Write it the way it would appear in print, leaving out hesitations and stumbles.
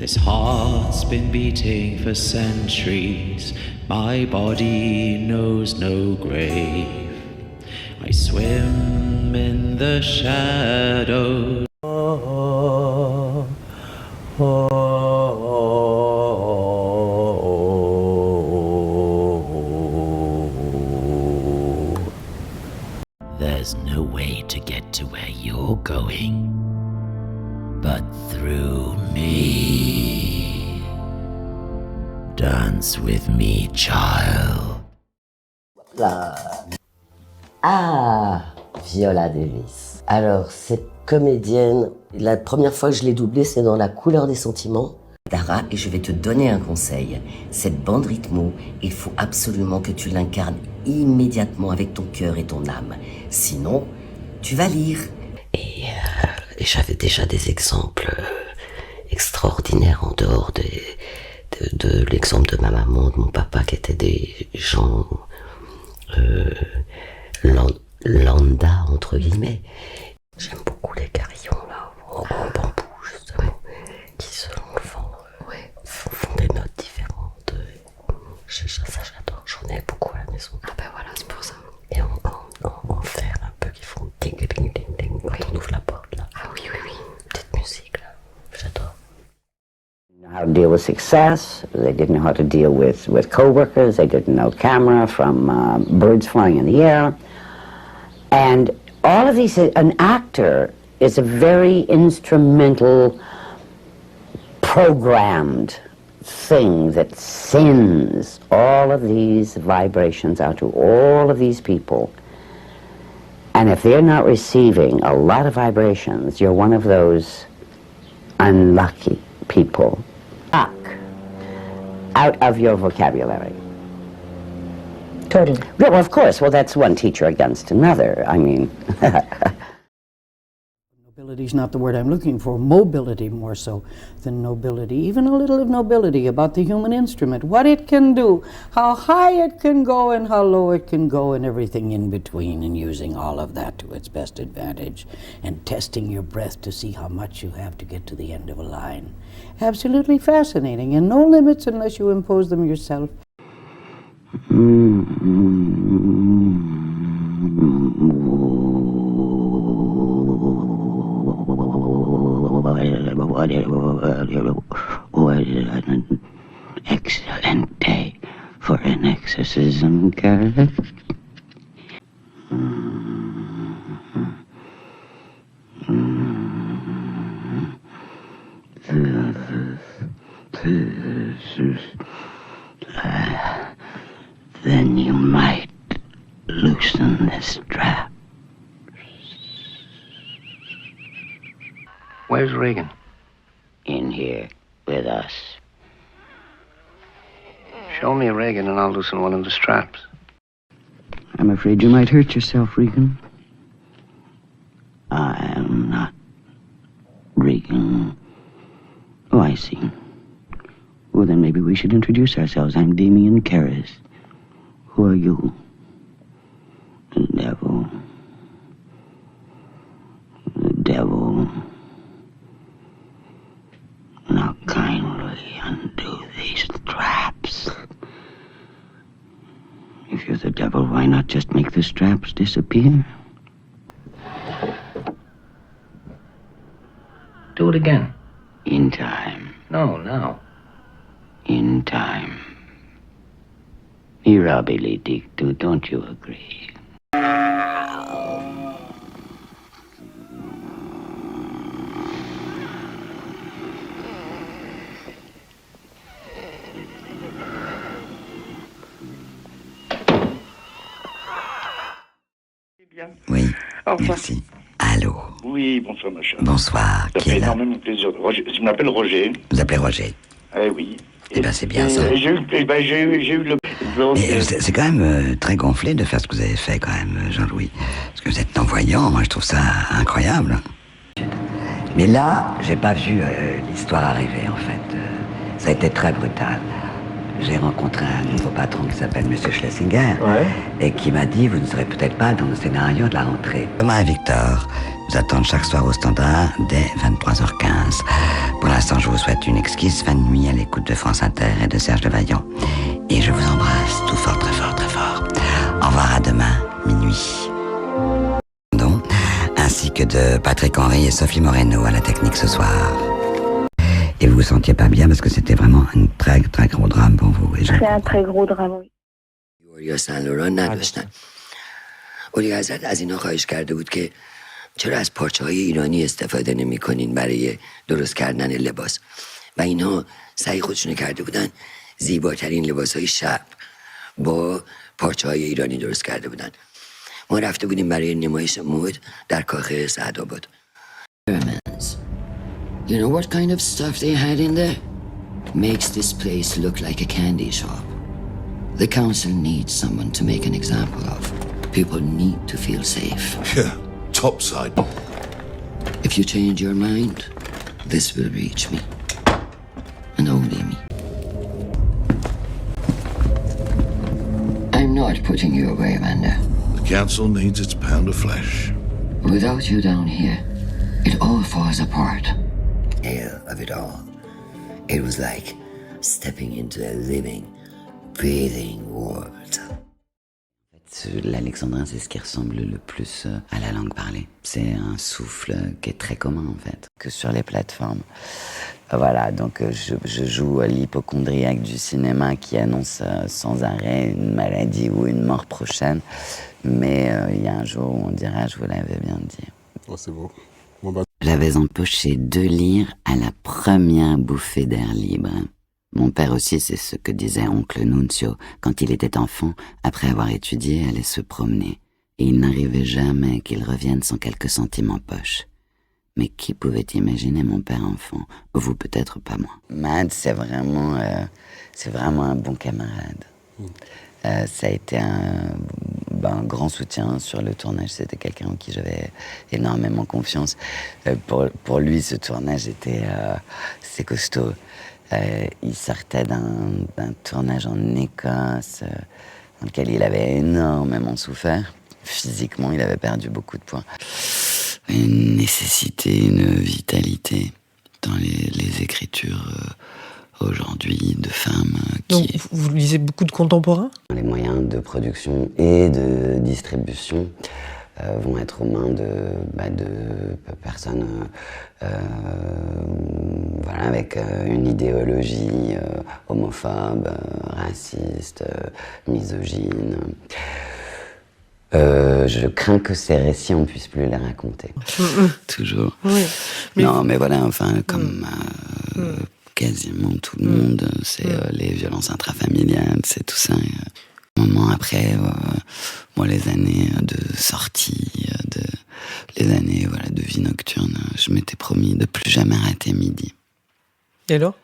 This heart's been beating for centuries. My body knows no grave. I swim in the shadows. There's no way to get to where you're going but through me. Dance with me, child. Là. Ah, Viola Davis. Alors, cette comédienne, la première fois que je l'ai doublée, c'est dans La couleur des sentiments. Dara, et je vais te donner un conseil. Cette bande rythmo, il faut absolument que tu l'incarnes immédiatement avec ton cœur et ton âme. Sinon, tu vas lire. Et j'avais déjà des exemples extraordinaires en dehors de l'exemple de ma maman, de mon papa, qui étaient des gens lambda, entre guillemets. J'aime beaucoup les carillons, là, en bambou, justement, qui, selon le vent, font des notes différentes. Ça, j'adore. J'en ai beaucoup à la maison. Ah ben voilà, c'est pour ça. Et en fer, un peu, qui font ding ding ding ding quand on ouvre la porte, là. Ah oui, oui, oui. Petite musique, là. J'adore. How to deal with success. They didn't know how to deal with co-workers. They didn't know camera from birds flying in the air. And all of these, an actor is a very instrumental, programmed thing that sends all of these vibrations out to all of these people. And if they're not receiving a lot of vibrations, you're one of those unlucky people. Out of your vocabulary. Totally. Well, of course. Well, that's one teacher against another. I mean... Nobility is not the word I'm looking for. Mobility more so than nobility. Even a little of nobility about the human instrument. What it can do, how high it can go and how low it can go and everything in between, and using all of that to its best advantage and testing your breath to see how much you have to get to the end of a line. Absolutely fascinating, and no limits unless you impose them yourself. What an excellent day for an exorcism, Carol. Then you might loosen the strap. Where's Regan? In here with us. Show me Regan and I'll loosen one of the straps. I'm afraid you might hurt yourself, Regan. I am not Regan. Oh, I see. Well, then maybe we should introduce ourselves. I'm Damien Karras. Who are you? The devil. The devil. Now kindly undo these straps. If you're the devil, why not just make the straps disappear? Do it again. In time. No, now. In time. Mirabile dictu, don't you agree? Oui, Au revoir. merci. Allô. Oui, bonsoir, ma chère. Bonsoir. Ça Qui fait est là? énormément plaisir. Roger, je m'appelle Roger. Vous appelez Roger. Eh oui. Eh bien, c'est bien ça. J'ai eu le... Donc, Mais c'est quand même très gonflé de faire ce que vous avez fait, quand même, Jean-Louis. Parce que vous êtes non-voyant, moi je trouve ça incroyable. Mais là, j'ai pas vu l'histoire arriver, en fait. Ça a été très brutal. j'ai rencontré un nouveau patron qui s'appelle M. Schlesinger et qui m'a dit, vous ne serez peut-être pas dans le scénario de la rentrée. Thomas et Victor nous attendent chaque soir au Standard dès 23h15. Pour l'instant, je vous souhaite une exquise fin de nuit à l'écoute de France Inter et de Serge Levaillant. Et je vous embrasse tout fort, très fort, très fort. Au revoir, à demain, minuit. Ainsi que de Patrick Henry et Sophie Moreno à la technique ce soir. Et vous vous sentiez pas bien parce que c'était vraiment un très, très gros drame pour vous. C'est un très gros drame, oui. یا سن لوران نداشتن. اولی حضرت از اینا خواهش کرده بود که چرا از پارچه‌های ایرانی استفاده نمی‌کنین برای درست کردن لباس. و اینها سعی خودشون کرده بودن زیباترین لباس‌های شب با پارچه‌های ایرانی درست کرده بودن. ما رفته بودیم برای نمایش مد در کاخ سعدآباد. You know what kind of stuff they had in there? Makes this place look like a candy shop. The council needs someone to make an example of. People need to feel safe. Yeah, topside. If you change your mind, this will reach me. And only me. I'm not putting you away, Amanda. The council needs its pound of flesh. Without you down here, it all falls apart. Hell of it all. It was like stepping into a living, breathing world. L'alexandrin, c'est ce qui ressemble le plus à la langue parlée. C'est un souffle qui est très commun, en fait, que sur les plateformes. Voilà, donc je joue l'hypocondriaque du cinéma qui annonce sans arrêt une maladie ou une mort prochaine. Mais il y a un jour où on dira, je vous l'avais bien dit. Oh, c'est beau. J'avais empoché 2 livres à la première bouffée d'air libre. Mon père aussi, c'est ce que disait oncle Nunzio. Quand il était enfant, après avoir étudié, allait se promener. Et il n'arrivait jamais qu'il revienne sans quelques centimes en poche. Mais qui pouvait imaginer mon père enfant? Vous peut-être, pas moi. Mad, c'est vraiment un bon camarade. Ça a été un grand soutien sur le tournage. C'était quelqu'un en qui j'avais énormément confiance. Pour lui, ce tournage c'est costaud. Il sortait d'un tournage en Écosse, dans lequel il avait énormément souffert. Physiquement, il avait perdu beaucoup de poids. Une nécessité, une vitalité dans les écritures aujourd'hui de femmes qui... Donc, vous lisez beaucoup de contemporains ? Les moyens de production et de distribution vont être aux mains de personnes avec une idéologie homophobe, raciste, misogyne. Je crains que ces récits, on ne puisse plus les raconter. Toujours. Oui. Non, mais voilà, enfin, comme quasiment tout le monde, c'est les violences intrafamiliales, c'est tout ça. Un moment après, moi, les années de sortie, les années de vie nocturne, je m'étais promis de plus jamais rater midi. Et alors ?